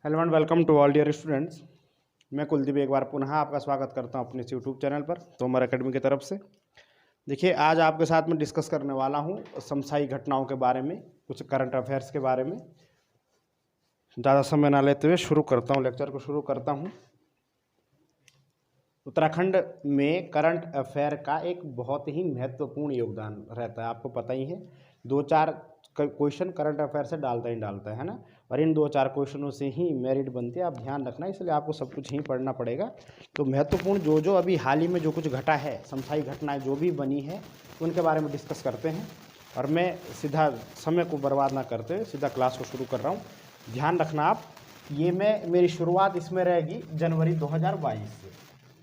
Hello and welcome to all dear students. मैं कुलदीप एक बार पुनः आपका स्वागत करता हूं अपने इस यूट्यूब चैनल पर तोमर एकेडमी की तरफ से। देखिए, आज आपके साथ में डिस्कस करने वाला हूं समसामयिक घटनाओं के बारे में, कुछ करंट अफेयर्स के बारे में। ज़्यादा समय ना लेते हुए शुरू करता हूं, लेक्चर को शुरू करता हूं। उत्तराखंड में करंट अफेयर का एक बहुत ही महत्वपूर्ण योगदान रहता है, आपको पता ही है। 2-4 क्वेश्चन करंट अफेयर से डालता है ना, और इन 2-4 क्वेश्चनों से ही मेरिट बनती है। आप ध्यान रखना, इसलिए आपको सब कुछ ही पढ़ना पड़ेगा। तो महत्वपूर्ण जो अभी हाल ही में जो कुछ घटा है, समसामयिक घटनाएं जो भी बनी है, उनके बारे में डिस्कस करते हैं। और मैं सीधा समय को बर्बाद ना करते हुए सीधा क्लास को शुरू कर रहा हूँ। ध्यान रखना आप, ये मेरी शुरुआत इसमें रहेगी जनवरी 2022 से।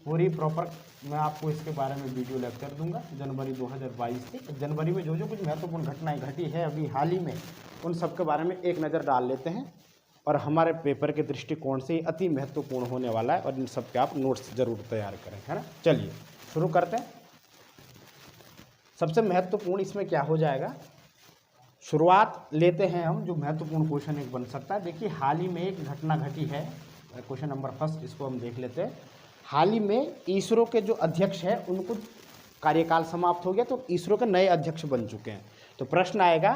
पूरी प्रॉपर मैं आपको इसके बारे में वीडियो लेक्चर दूंगा जनवरी 2022 से। जनवरी में जो कुछ महत्वपूर्ण घटनाएं घटी है अभी हाल ही में, उन सब के बारे में एक नज़र डाल लेते हैं। और हमारे पेपर के दृष्टिकोण से अति महत्वपूर्ण होने वाला है, और इन सब के आप नोट्स जरूर तैयार करें, है ना। चलिए शुरू करते हैं। सबसे महत्वपूर्ण इसमें क्या हो जाएगा, शुरुआत लेते हैं हम। जो महत्वपूर्ण क्वेश्चन एक बन सकता है, देखिए हाल ही में एक घटना घटी है। क्वेश्चन नंबर फर्स्ट इसको हम देख लेते हैं। हाल ही में इसरो के जो अध्यक्ष हैं उनको कार्यकाल समाप्त हो गया, तो इसरो के नए अध्यक्ष बन चुके हैं। तो प्रश्न आएगा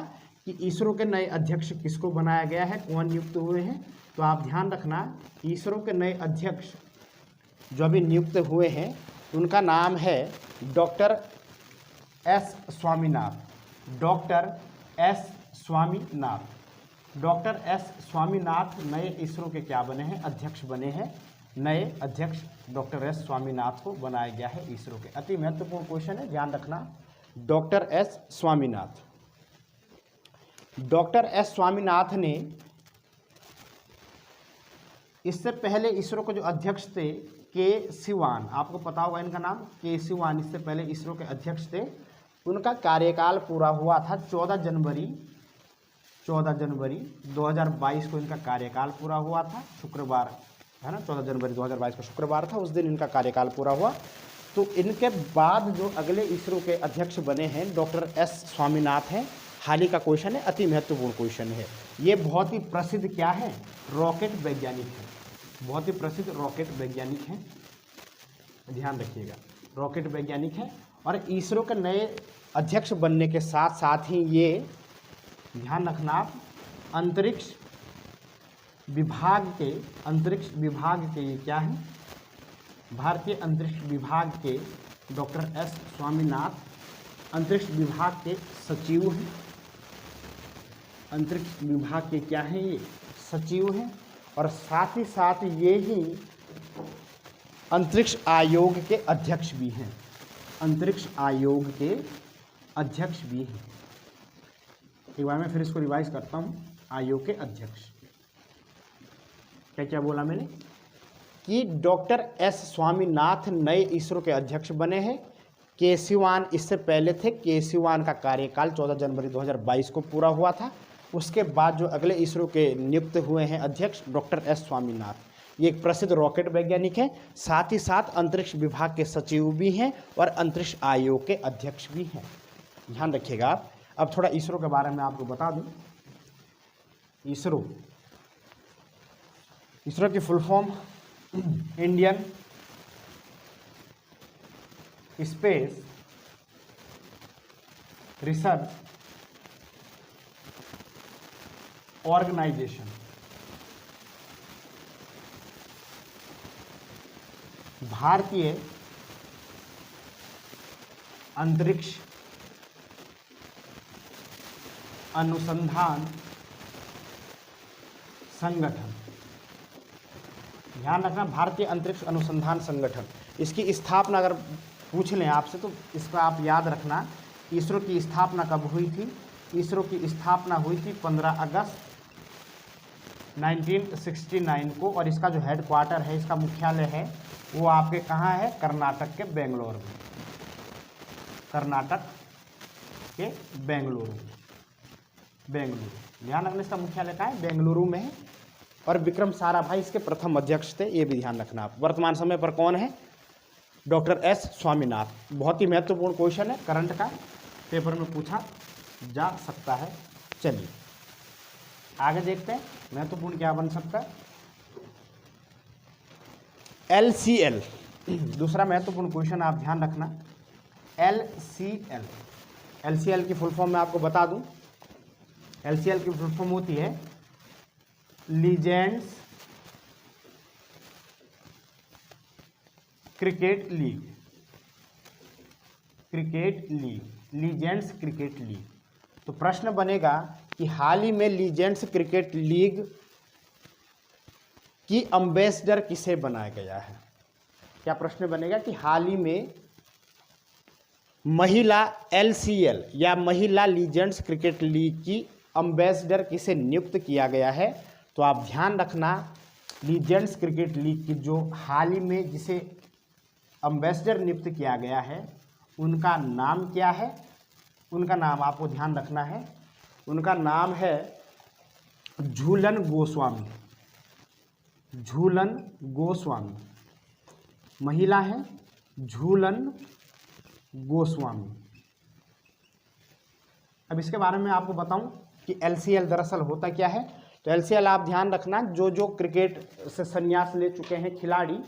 कि इसरो के नए अध्यक्ष किसको बनाया गया है, कौन नियुक्त हुए हैं। तो आप ध्यान रखना, इसरो के नए अध्यक्ष जो अभी नियुक्त हुए हैं उनका नाम है doctor S Swaminath. Doctor S Swaminath. Doctor S Swaminath नए इसरो के क्या बने हैं, अध्यक्ष बने हैं। नए अध्यक्ष डॉक्टर एस स्वामीनाथ को बनाया गया है इसरो के। अति महत्वपूर्ण क्वेश्चन है, ध्यान रखना। Doctor S Swaminath. Doctor S Swaminath ने इससे पहले इसरो के जो अध्यक्ष थे के सिवान, आपको पता होगा इनका नाम, के सिवान इससे पहले इसरो के अध्यक्ष थे। उनका कार्यकाल पूरा हुआ था 14 जनवरी 2022 को इनका कार्यकाल पूरा हुआ था, शुक्रवार है ना। 14 जनवरी 2022 को शुक्रवार था, उस दिन इनका कार्यकाल पूरा हुआ। तो इनके बाद जो अगले इसरो के अध्यक्ष बने हैं डॉक्टर एस स्वामीनाथ हैं। हाल ही का क्वेश्चन है, अति महत्वपूर्ण क्वेश्चन है। ये बहुत ही प्रसिद्ध क्या है, रॉकेट वैज्ञानिक है। बहुत ही प्रसिद्ध रॉकेट वैज्ञानिक हैं, ध्यान रखिएगा, रॉकेट वैज्ञानिक हैं। और इसरो के नए अध्यक्ष बनने के साथ साथ ही ये ध्यान रखना आप, अंतरिक्ष विभाग के ये क्या है, भारतीय अंतरिक्ष विभाग के डॉक्टर एस स्वामीनाथ अंतरिक्ष विभाग के सचिव हैं। अंतरिक्ष विभाग के क्या हैं, ये सचिव हैं। और साथ ही साथ ये ही अंतरिक्ष आयोग के अध्यक्ष भी हैं। अंतरिक्ष आयोग के अध्यक्ष भी हैं। एक बार मैं फिर इसको रिवाइज करता हूँ। आयोग के अध्यक्ष क्या बोला मैंने, कि डॉक्टर एस स्वामीनाथ नए इसरो के अध्यक्ष बने हैं। के सिवान इससे पहले थे। के सिवान का कार्यकाल 14 जनवरी 2022 को पूरा हुआ था। उसके बाद जो अगले इसरो के नियुक्त हुए हैं अध्यक्ष डॉक्टर एस स्वामीनाथ। ये एक प्रसिद्ध रॉकेट वैज्ञानिक हैं, साथ ही साथ अंतरिक्ष विभाग के सचिव भी हैं और अंतरिक्ष आयोग के अध्यक्ष भी हैं। ध्यान रखिएगा आप। अब थोड़ा इसरो के बारे में आपको बता दूं। इसरो की full form Indian Space Research Organisation. भारतीय अंतरिक्ष अनुसंधान संगठन। ध्यान रखना, भारतीय अंतरिक्ष अनुसंधान संगठन। इसकी स्थापना अगर पूछ लें आपसे तो इसका आप याद रखना, इसरो की स्थापना कब हुई थी। इसरो की स्थापना हुई थी 15 अगस्त 1969 को। और इसका जो हेडक्वार्टर है, इसका मुख्यालय है, वो आपके कहाँ है, कर्नाटक के बेंगलोर में। कर्नाटक के बेंगलुरु। ध्यान रखना, इसका मुख्यालय कहाँ है, बेंगलुरु में है। और विक्रम साराभाई इसके प्रथम अध्यक्ष थे, ये भी ध्यान रखना आप। वर्तमान समय पर कौन है, डॉक्टर एस स्वामीनाथ। बहुत ही महत्वपूर्ण क्वेश्चन है, करंट का, पेपर में पूछा जा सकता है। चलिए आगे देखते हैं महत्वपूर्ण क्या बन सकता है। LCL, दूसरा महत्वपूर्ण क्वेश्चन आप ध्यान रखना। LCL, LCL की फुल फॉर्म मैं आपको बता दूं। LCL की फुल फॉर्म होती है legends cricket league, legends cricket league. तो प्रश्न बनेगा कि हाल ही में लीजेंड्स क्रिकेट लीग की एम्बेसडर किसे बनाया गया है। क्या प्रश्न बनेगा कि हाल ही में महिला LCL या महिला लीजेंड्स क्रिकेट लीग की एम्बेसडर किसे नियुक्त किया गया है। तो आप ध्यान रखना, लीजेंड्स क्रिकेट लीग की जो हाल ही में जिसे एम्बेसडर नियुक्त किया गया है उनका नाम क्या है। उनका नाम आपको ध्यान रखना है, उनका नाम है झूलन गोस्वामी। झूलन गोस्वामी महिला है, झूलन गोस्वामी। अब इसके बारे में आपको बताऊं कि LCL दरअसल होता क्या है। तो LCL आप ध्यान रखना, जो क्रिकेट से संन्यास ले चुके हैं खिलाड़ी,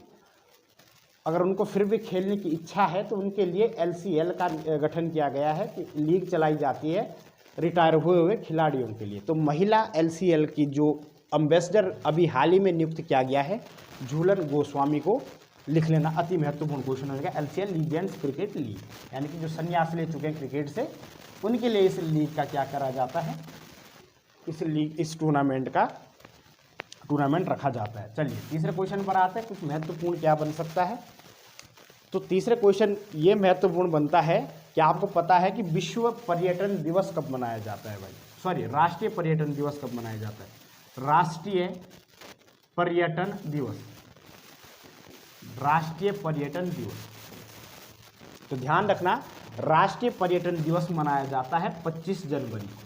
अगर उनको फिर भी खेलने की इच्छा है तो उनके लिए LCL का गठन किया गया है कि लीग चलाई जाती है रिटायर हुए खिलाड़ियों के लिए। तो महिला LCL की जो एम्बेसडर अभी हाल ही में नियुक्त किया गया है, झूलन गोस्वामी को लिख लेना। अति महत्वपूर्ण क्वेश्चन होगा LCL लीजेंड्स क्रिकेट लीग, यानी कि जो संन्यास ले चुके हैं क्रिकेट से उनके लिए इस लीग का क्या करा जाता है, इस टूर्नामेंट रखा जाता है। चलिए तीसरे क्वेश्चन पर आते हैं। कुछ महत्वपूर्ण क्या बन सकता है। तो तीसरे क्वेश्चन ये महत्वपूर्ण बनता है कि आपको पता है कि विश्व पर्यटन दिवस कब मनाया जाता है भाई, सॉरी राष्ट्रीय पर्यटन दिवस कब मनाया जाता है। राष्ट्रीय पर्यटन दिवस, राष्ट्रीय पर्यटन दिवस। तो ध्यान रखना, राष्ट्रीय पर्यटन दिवस मनाया जाता है 25 जनवरी को।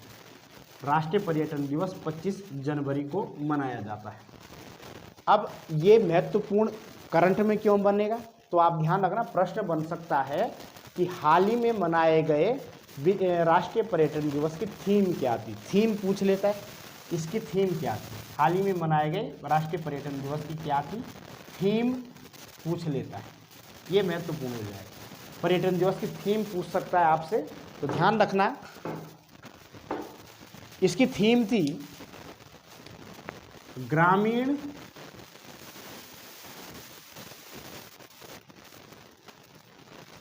राष्ट्रीय पर्यटन दिवस 25 जनवरी को मनाया जाता है। अब ये महत्वपूर्ण करंट में क्यों बनेगा, तो आप ध्यान रखना, प्रश्न बन सकता है कि हाल ही में मनाए गए राष्ट्रीय पर्यटन दिवस की थीम क्या थी। थीम पूछ लेता है, इसकी थीम क्या थी। हाल ही में मनाए गए राष्ट्रीय पर्यटन दिवस की क्या थी, थीम पूछ लेता है। ये महत्वपूर्ण हो जाएगा, पर्यटन दिवस की थीम पूछ सकता है आपसे। तो ध्यान रखना, इसकी थीम थी ग्रामीण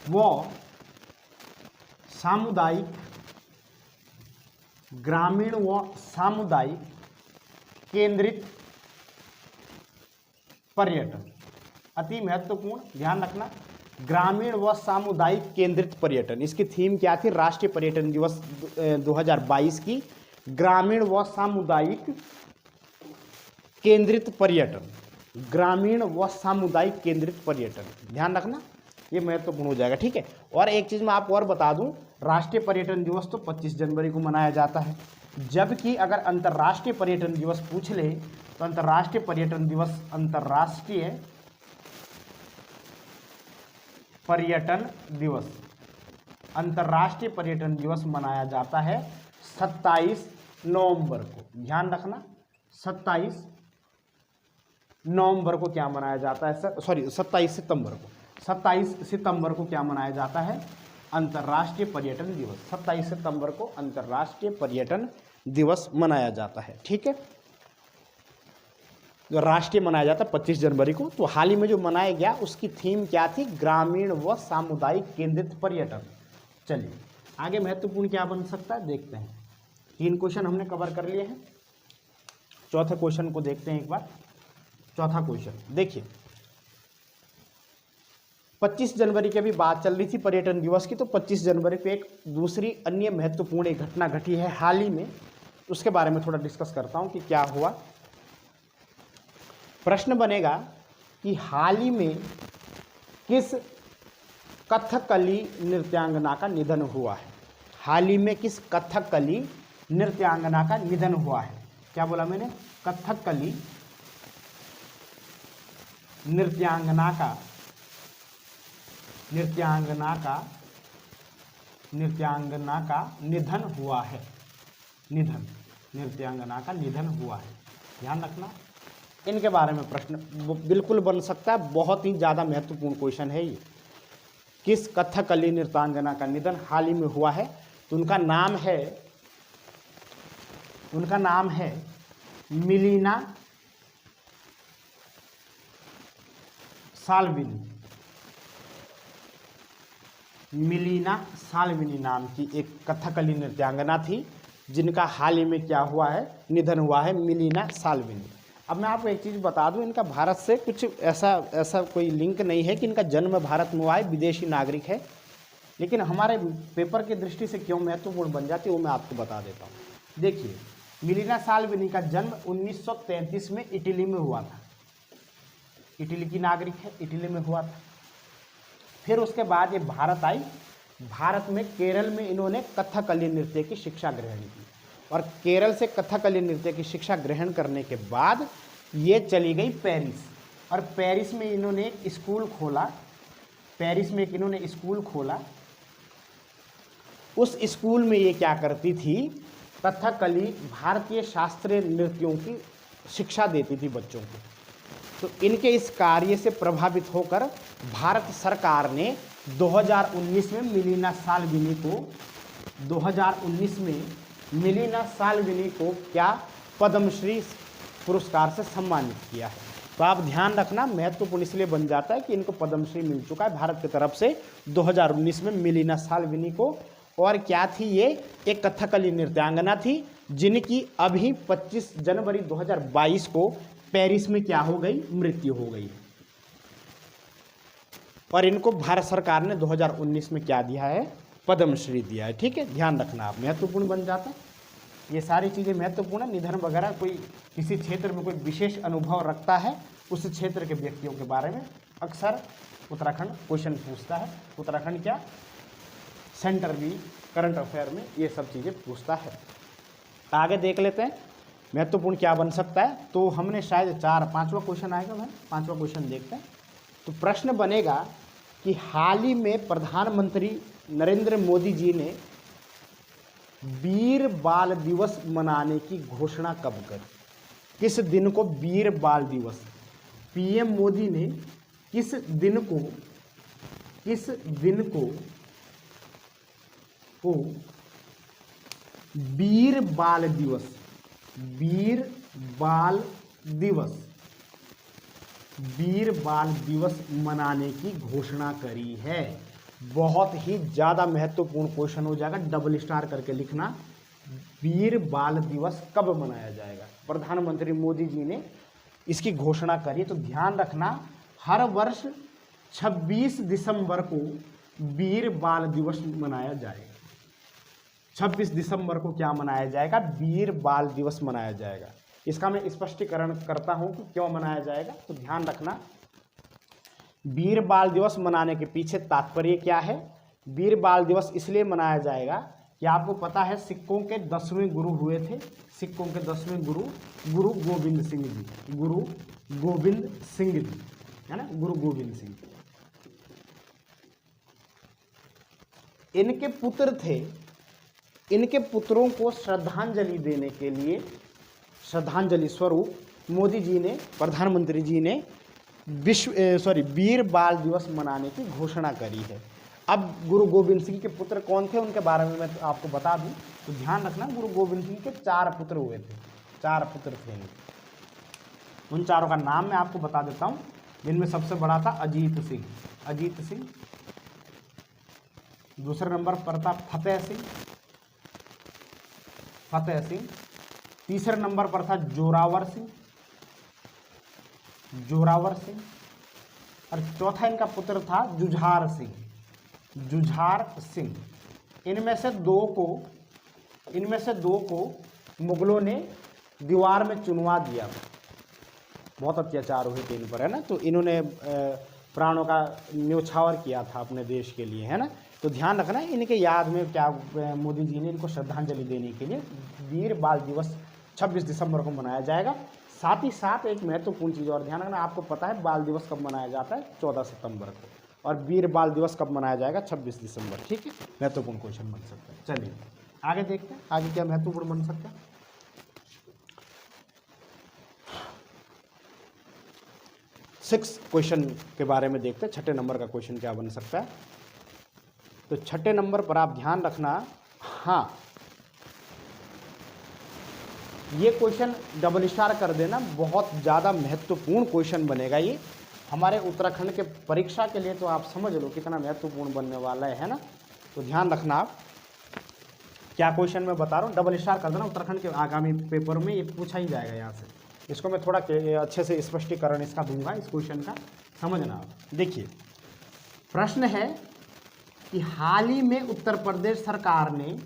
व सामुदायिक, ग्रामीण व सामुदायिक केंद्रित पर्यटन। अति महत्वपूर्ण, ध्यान रखना, ग्रामीण व सामुदायिक केंद्रित पर्यटन। इसकी थीम क्या थी राष्ट्रीय पर्यटन दिवस 2022 की, ग्रामीण व सामुदायिक केंद्रित पर्यटन। ग्रामीण व सामुदायिक केंद्रित पर्यटन, ध्यान रखना, ये महत्वपूर्ण हो जाएगा। ठीक है। और एक चीज मैं आपको और बता दूं, राष्ट्रीय पर्यटन दिवस तो 25 जनवरी को मनाया जाता है, जबकि अगर अंतर्राष्ट्रीय पर्यटन दिवस पूछ ले तो अंतर्राष्ट्रीय पर्यटन दिवस, अंतर्राष्ट्रीय पर्यटन दिवस, अंतर्राष्ट्रीय पर्यटन दिवस मनाया जाता है 27 नवंबर को। ध्यान रखना, 27 नवंबर को क्या मनाया जाता है, सॉरी 27 सितंबर को। 27 सितंबर को क्या मनाया जाता है, अंतर्राष्ट्रीय पर्यटन दिवस। 27 सितंबर को अंतर्राष्ट्रीय पर्यटन दिवस मनाया जाता है। ठीक है, जो राष्ट्रीय मनाया जाता है 25 जनवरी को। तो हाल ही में जो मनाया गया उसकी थीम क्या थी, ग्रामीण व सामुदायिक केंद्रित पर्यटन। चलिए आगे महत्वपूर्ण क्या बन सकता है देखते हैं। 3 क्वेश्चन हमने कवर कर लिए हैं, चौथे क्वेश्चन को देखते हैं एक बार। चौथा क्वेश्चन देखिए, 25 जनवरी की अभी बात चल रही थी पर्यटन दिवस की, तो 25 जनवरी पे एक दूसरी अन्य महत्वपूर्ण एक घटना घटी है हाल ही में, उसके बारे में थोड़ा डिस्कस करता हूं कि क्या हुआ। प्रश्न बनेगा कि हाल ही में किस कथकली नृत्यांगना का निधन हुआ है। हाल ही में किस कथकली नृत्यांगना का निधन हुआ है। क्या बोला मैंने, कथकली नृत्यांगना का निधन हुआ है। नृत्यांगना का निधन हुआ है, ध्यान रखना। इनके बारे में प्रश्न बिल्कुल बन सकता है, बहुत ही ज़्यादा महत्वपूर्ण क्वेश्चन है ये। किस कथकली नृत्यांगना का निधन हाल ही में हुआ है? तो उनका नाम है मिलीना साल्विनी। मिलीना साल्विनी नाम की एक कथकली नृत्यांगना थी, जिनका हाल ही में क्या हुआ है, निधन हुआ है, मिलीना साल्विनी। अब मैं आपको एक चीज़ बता दूं, इनका भारत से कुछ ऐसा कोई लिंक नहीं है कि इनका जन्म भारत में हुआ है, विदेशी नागरिक है, लेकिन हमारे पेपर की दृष्टि से क्यों महत्वपूर्ण बन जाती है वो मैं आपको बता देता हूँ। देखिए, मिलीना साल्विनी का जन्म 1933 में इटली में हुआ था। इटली की नागरिक है, इटली में हुआ था। फिर उसके बाद ये भारत आई। भारत में केरल में इन्होंने कथकली नृत्य की शिक्षा ग्रहण की, और केरल से कथकली नृत्य की शिक्षा ग्रहण करने के बाद ये चली गई पेरिस, और पेरिस में इन्होंने एक स्कूल खोला। उस स्कूल में ये क्या करती थी, कथकली भारतीय शास्त्रीय नृत्यों की शिक्षा देती थी बच्चों को। तो इनके इस कार्य से प्रभावित होकर भारत सरकार ने 2019 में मिलीना साल्विनी को क्या पद्मश्री पुरस्कार से सम्मानित किया है। तो आप ध्यान रखना, महत्वपूर्ण इसलिए बन जाता है कि इनको पद्मश्री मिल चुका है भारत की तरफ से 2019 में मिलीना साल्विनी को। और क्या थी ये, एक कथकली नृत्यांगना थी, जिनकी अभी 25 जनवरी 2022 को पेरिस में क्या हो गई, मृत्यु हो गई। और इनको भारत सरकार ने 2019 में क्या दिया है, पद्मश्री दिया है। ठीक है, ध्यान रखना आप, महत्वपूर्ण बन जाता है। ये सारी चीज़ें महत्वपूर्ण है। निधन वगैरह कोई किसी क्षेत्र में कोई विशेष अनुभव रखता है, उस क्षेत्र के व्यक्तियों के बारे में अक्सर उत्तराखंड क्वेश्चन पूछता है। उत्तराखंड क्या, सेंटर भी करंट अफेयर में ये सब चीज़ें पूछता है। आगे देख लेते हैं महत्वपूर्ण क्या बन सकता है। तो हमने शायद 5वां क्वेश्चन आएगा भाई, 5वां क्वेश्चन देखते हैं। तो प्रश्न बनेगा कि हाल ही में प्रधानमंत्री नरेंद्र मोदी जी ने वीर बाल दिवस मनाने की घोषणा कब करी? किस दिन को वीर बाल दिवस, पीएम मोदी ने किस दिन को वीर बाल दिवस मनाने की घोषणा करी है? बहुत ही ज़्यादा महत्वपूर्ण क्वेश्चन हो जाएगा, डबल स्टार करके लिखना। वीर बाल दिवस कब मनाया जाएगा? प्रधानमंत्री मोदी जी ने इसकी घोषणा करी। तो ध्यान रखना, हर वर्ष 26 दिसंबर को वीर बाल दिवस मनाया जाएगा। 26 दिसंबर को क्या मनाया जाएगा? वीर बाल दिवस मनाया जाएगा। इसका मैं स्पष्टीकरण करता हूं कि क्यों मनाया जाएगा। तो ध्यान रखना, वीर बाल दिवस मनाने के पीछे तात्पर्य क्या है। वीर बाल दिवस इसलिए मनाया जाएगा कि आपको पता है सिखों के 10वें गुरु हुए थे। सिखों के 10वें गुरु गोविंद सिंह जी, है ना, गुरु गोविंद सिंह। इनके पुत्र थे। इनके पुत्रों को श्रद्धांजलि देने के लिए, श्रद्धांजलि स्वरूप मोदी जी ने, प्रधानमंत्री जी ने वीर बाल दिवस मनाने की घोषणा करी है। अब गुरु गोविंद सिंह के पुत्र कौन थे उनके बारे में मैं आपको बता दूं। तो ध्यान रखना, गुरु गोविंद सिंह के 4 पुत्र हुए थे। 4 पुत्र थे। उन चारों का नाम मैं आपको बता देता हूं, जिनमें सबसे बड़ा था अजीत सिंह। दूसरे नंबर पर था फतेह सिंह। तीसरे नंबर पर था जोरावर सिंह। और चौथा इनका पुत्र था जुझार सिंह। इनमें से दो को मुगलों ने दीवार में चुनवा दिया। बहुत अत्याचार हुए थे इन पर, है ना। तो इन्होंने प्राणों का न्योछावर किया था अपने देश के लिए, है ना। तो ध्यान रखना, इनके याद में क्या मोदी जी ने इनको श्रद्धांजलि देने के लिए वीर बाल दिवस 26 दिसंबर को मनाया जाएगा। साथ ही साथ एक महत्वपूर्ण चीज़ और ध्यान रखना, आपको पता है बाल दिवस कब मनाया जाता है? 14 सितंबर को। और वीर बाल दिवस कब मनाया जाएगा? 26 दिसंबर। ठीक है, महत्वपूर्ण क्वेश्चन बन सकता है। चलिए आगे देखते हैं, आगे क्या महत्वपूर्ण बन सकता है। 6 क्वेश्चन के बारे में देखते हैं। छठे नंबर का क्वेश्चन क्या बन सकता है। तो छठे नंबर पर आप ध्यान रखना, हाँ ये क्वेश्चन डबल स्टार कर देना, बहुत ज़्यादा महत्वपूर्ण क्वेश्चन बनेगा ये हमारे उत्तराखंड के परीक्षा के लिए। तो आप समझ लो कितना महत्वपूर्ण बनने वाला है ना। तो ध्यान रखना आप, क्या क्वेश्चन मैं बता रहा हूँ, डबल स्टार कर देना। उत्तराखंड के आगामी पेपर में ये पूछा ही जाएगा यहाँ से। इसको मैं थोड़ा अच्छे से स्पष्टीकरण इसका दूंगा, इस क्वेश्चन का समझना आप। देखिए प्रश्न है कि हाल ही में उत्तर प्रदेश सरकार ने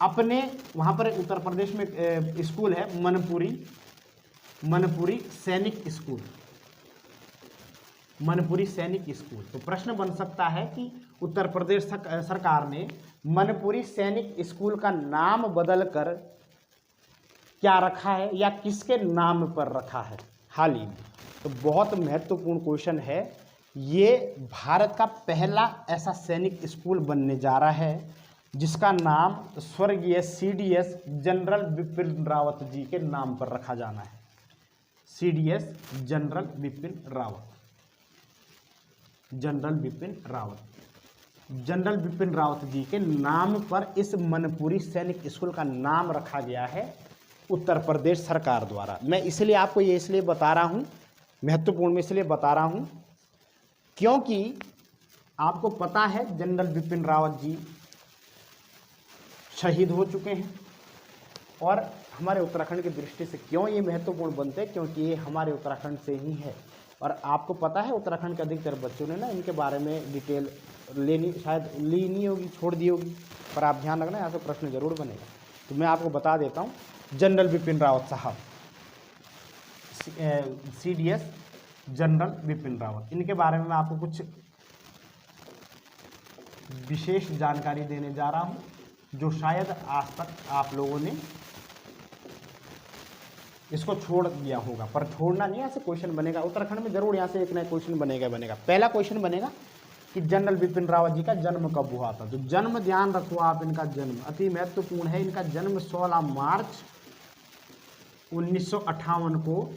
अपने, वहाँ पर उत्तर प्रदेश में स्कूल है मनपुरी सैनिक स्कूल, मनपुरी सैनिक स्कूल। तो प्रश्न बन सकता है कि उत्तर प्रदेश सरकार ने मनपुरी सैनिक स्कूल का नाम बदलकर क्या रखा है या किसके नाम पर रखा है हाल ही में। तो बहुत महत्वपूर्ण क्वेश्चन है ये। भारत का पहला ऐसा सैनिक स्कूल बनने जा रहा है जिसका नाम स्वर्गीय CDS जनरल बिपिन रावत जी के नाम पर रखा जाना है। CDS जनरल बिपिन रावत जी के नाम पर इस मनपुरी सैनिक स्कूल का नाम रखा गया है उत्तर प्रदेश सरकार द्वारा। मैं इसलिए आपको ये इसलिए बता रहा हूँ, महत्वपूर्ण में इसलिए बता रहा हूँ क्योंकि आपको पता है जनरल बिपिन रावत जी शहीद हो चुके हैं। और हमारे उत्तराखंड की दृष्टि से क्यों ये महत्वपूर्ण बनते हैं, क्योंकि ये हमारे उत्तराखंड से ही है। और आपको पता है उत्तराखंड के अधिकतर बच्चों ने ना इनके बारे में डिटेल लेनी, शायद ली नहीं होगी, छोड़ दी होगी, पर आप ध्यान रखना यहाँ से प्रश्न जरूर बनेगा। तो मैं आपको बता देता हूँ, जनरल बिपिन रावत साहब, CDS जनरल बिपिन रावत, इनके बारे में मैं आपको कुछ विशेष जानकारी देने जा रहा हूँ जो शायद आज तक आप लोगों ने इसको छोड़ दिया होगा। पर छोड़ना नहीं, यहाँ से क्वेश्चन बनेगा उत्तराखंड में जरूर, यहाँ से एक नया क्वेश्चन बनेगा। पहला क्वेश्चन बनेगा कि जनरल बिपिन रावत जी का जन्म कब हुआ था। तो जन्म ध्यान रखो आप, इनका जन्म अति महत्वपूर्ण है। इनका जन्म 16 मार्च 1958 को,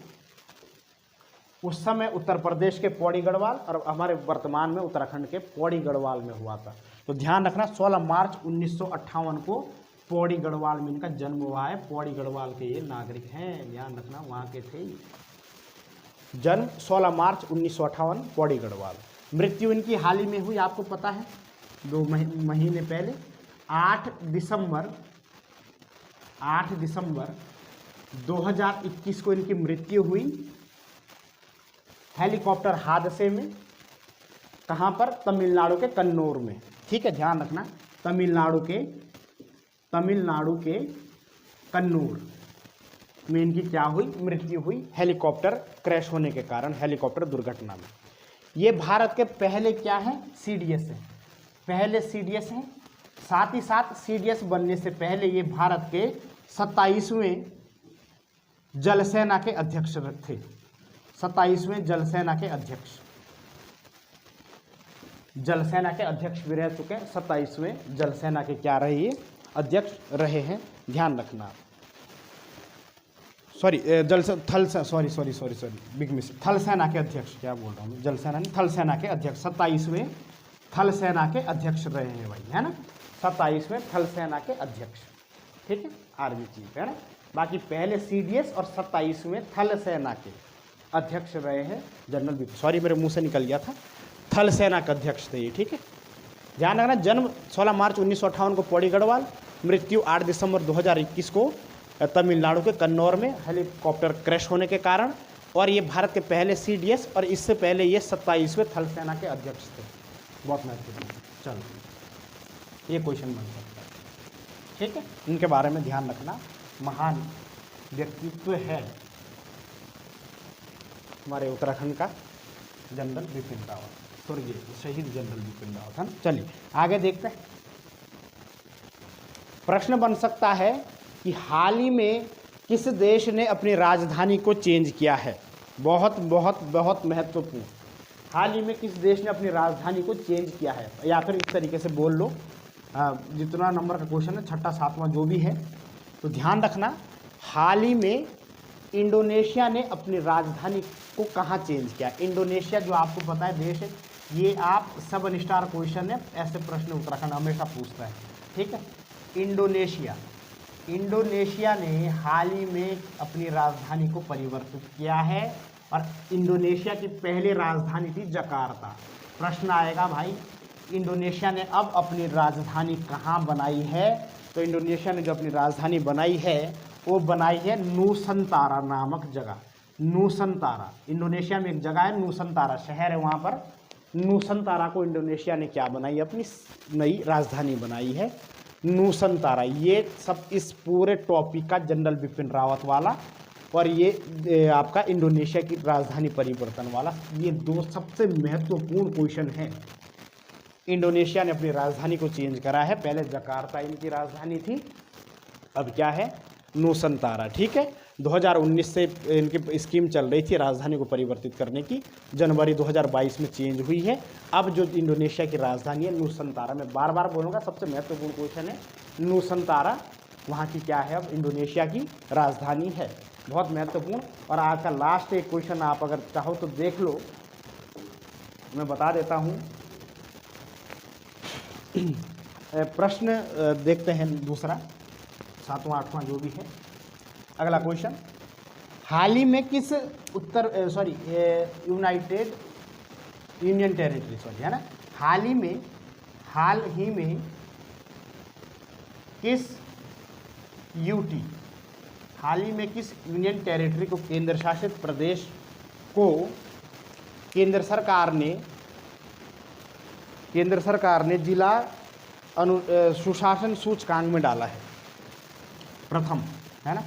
उस समय उत्तर प्रदेश के पौड़ी गढ़वाल और हमारे वर्तमान में उत्तराखंड के पौड़ी गढ़वाल में हुआ था। तो ध्यान रखना 16 मार्च 1958 को पौड़ी गढ़वाल में इनका जन्म हुआ है। पौड़ी गढ़वाल के ये नागरिक हैं, ध्यान रखना, वहाँ के थे। जन्म 16 मार्च 1958 पौड़ी गढ़वाल। मृत्यु इनकी हाल ही में हुई, आपको पता है 2 महीने पहले 8 दिसंबर 2021 को इनकी मृत्यु हुई हेलीकॉप्टर हादसे में। कहाँ पर? तमिलनाडु के कन्नौर में। ठीक है, ध्यान रखना, तमिलनाडु के कन्नौर में इनकी क्या हुई? मृत्यु हुई हेलीकॉप्टर क्रैश होने के कारण, हेलीकॉप्टर दुर्घटना में। ये भारत के पहले क्या है? CDS है, पहले CDS हैं। साथ ही साथ CDS बनने से पहले ये भारत के 27वें जल सेना के अध्यक्ष थे। 27वें जल सेना के अध्यक्ष, जल सेना के अध्यक्ष भी रह चुके हैं। 27वें जल सेना के क्या रहे? ये अध्यक्ष रहे हैं, ध्यान रखना। सॉरी, बिग मिस, थल सेना के अध्यक्ष, क्या बोल रहा हूँ, जल सेना नहीं, थल सेना के अध्यक्ष, 27वें थल सेना के अध्यक्ष रहे हैं भाई, है ना, 27वें थल सेना के अध्यक्ष। ठीक है, आर्मी चीफ है ना। बाकी पहले CDS और 27वें थल सेना के अध्यक्ष रहे हैं जनरल बिपिन, सॉरी मेरे मुंह से निकल गया था, थल सेना के अध्यक्ष थे ये। ठीक है, ध्यान रखना। जन्म 16 मार्च 1958 को पौड़ी गढ़वाल, मृत्यु 8 दिसंबर 2021 को तमिलनाडु के कन्नौर में हेलीकॉप्टर क्रैश होने के कारण। और ये भारत के पहले CDS और इससे पहले ये 27वें थल सेना के अध्यक्ष थे। बहुत महत्वपूर्ण, चलो ये क्वेश्चन बन सकता है। ठीक है, इनके बारे में ध्यान रखना। महान व्यक्तित्व है हमारे उत्तराखंड का जनरल बिपिन रावत, स्वर्गीय शहीद जनरल बिपिन रावत, है ना। चलिए आगे देखते हैं। प्रश्न बन सकता है कि हाल ही में किस देश ने अपनी राजधानी को चेंज किया है। बहुत बहुत बहुत महत्वपूर्ण, हाल ही में किस देश ने अपनी राजधानी को चेंज किया है, या फिर इस तरीके से बोल लो, जितना नंबर का क्वेश्चन है, छठा सातवां जो भी है, तो ध्यान रखना। हाल ही में इंडोनेशिया ने अपनी राजधानी को कहाँ चेंज किया। इंडोनेशिया जो आपको पता है देश है, ये आप सब स्टार क्वेश्चन है, ऐसे प्रश्न उत्तराखंड हमेशा पूछता है, ठीक है। इंडोनेशिया ने हाल ही में अपनी राजधानी को परिवर्तित किया है, और इंडोनेशिया की पहली राजधानी थी जकार्ता। प्रश्न आएगा भाई इंडोनेशिया ने अब अपनी राजधानी कहाँ बनाई है, तो इंडोनेशिया ने जो अपनी राजधानी बनाई है वो बनाई है नूसंतारा नामक जगह। नूसंतारा इंडोनेशिया में एक जगह है, नूसंतारा शहर है, वहाँ पर नूसंतारा को इंडोनेशिया ने क्या बनाई, अपनी नई राजधानी बनाई है नूसंतारा। ये सब इस पूरे टॉपिक का जनरल बिपिन रावत वाला और ये आपका इंडोनेशिया की राजधानी परिवर्तन वाला, ये दो सबसे महत्वपूर्ण क्वेश्चन हैं। इंडोनेशिया ने अपनी राजधानी को चेंज करा है, पहले जकार्ता इनकी राजधानी थी, अब क्या है नूसंतारा, ठीक है। 2019 से इनकी स्कीम चल रही थी राजधानी को परिवर्तित करने की, जनवरी 2022 में चेंज हुई है। अब जो इंडोनेशिया की राजधानी है नूसंतारा, मैं बार बार बोलूँगा सबसे महत्वपूर्ण क्वेश्चन है नूसंतारा, वहाँ की क्या है अब इंडोनेशिया की राजधानी है, बहुत महत्वपूर्ण। और आज का लास्ट एक क्वेश्चन आप अगर चाहो तो देख लो, मैं बता देता हूँ। प्रश्न देखते हैं दूसरा, 7वां 8वां जो भी है। अगला क्वेश्चन, हाल ही में किस यूनाइटेड यूनियन टेरिटरी है ना, हाल ही में किस यूनियन टेरिटरी को केंद्र शासित प्रदेश को केंद्र सरकार ने जिला सुशासन सूचकांक में डाला है। प्रथम है ना,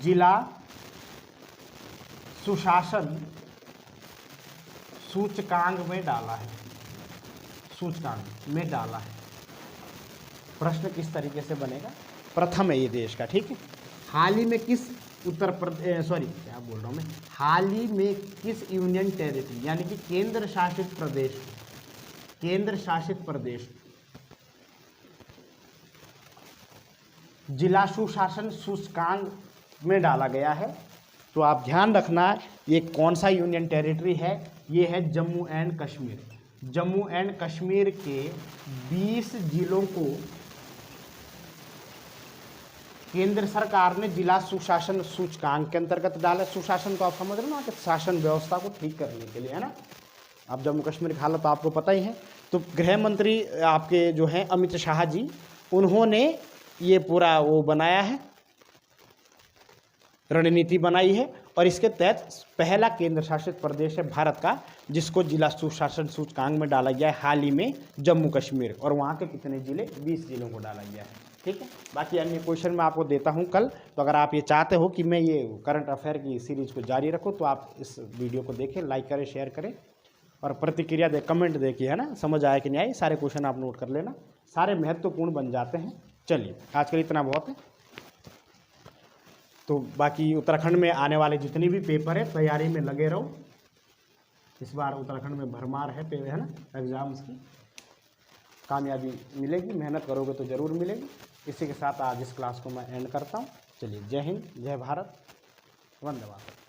जिला सुशासन सूचकांक में डाला है, प्रश्न किस तरीके से बनेगा, प्रथम है ये देश का, ठीक है। हाल ही में किस हाल ही में किस यूनियन टेरिटरी यानी कि केंद्र शासित प्रदेश जिला सुशासन सूचकांक में डाला गया है। तो आप ध्यान रखना ये कौन सा यूनियन टेरिटरी है, ये है जम्मू एंड कश्मीर। जम्मू एंड कश्मीर के 20 जिलों को केंद्र सरकार ने जिला सुशासन सूचकांक के अंतर्गत डाला। सुशासन तो आप समझ रहे हो ना, कि शासन व्यवस्था को ठीक करने के लिए, है ना। अब जम्मू कश्मीर की हालत आपको पता ही है। तो गृह मंत्री आपके जो हैं अमित शाह जी, उन्होंने ये पूरा वो बनाया है, रणनीति बनाई है, और इसके तहत पहला केंद्र शासित प्रदेश है भारत का जिसको जिला सुशासन सूचकांक में डाला गया है हाल ही में, जम्मू कश्मीर। और वहाँ के कितने जिले, 20 जिलों को डाला गया है, ठीक है। बाकी अन्य क्वेश्चन मैं आपको देता हूँ कल। तो अगर आप ये चाहते हो कि मैं ये करंट अफेयर की सीरीज को जारी रखूँ तो आप इस वीडियो को देखें, लाइक करें, शेयर करें और प्रतिक्रिया दे, कमेंट देखिए, है ना, समझ आया कि नहीं आई, सारे क्वेश्चन आप नोट कर लेना, सारे महत्वपूर्ण बन जाते हैं। चलिए आज के लिए इतना बहुत है। तो बाकी उत्तराखंड में आने वाले जितनी भी पेपर है तैयारी में लगे रहो। इस बार उत्तराखंड में भरमार है ना एग्ज़ाम्स की, कामयाबी मिलेगी, मेहनत करोगे तो ज़रूर मिलेगी। इसी के साथ आज इस क्लास को मैं एंड करता हूँ। चलिए, जय हिंद, जय भारत, वंदे मातरम।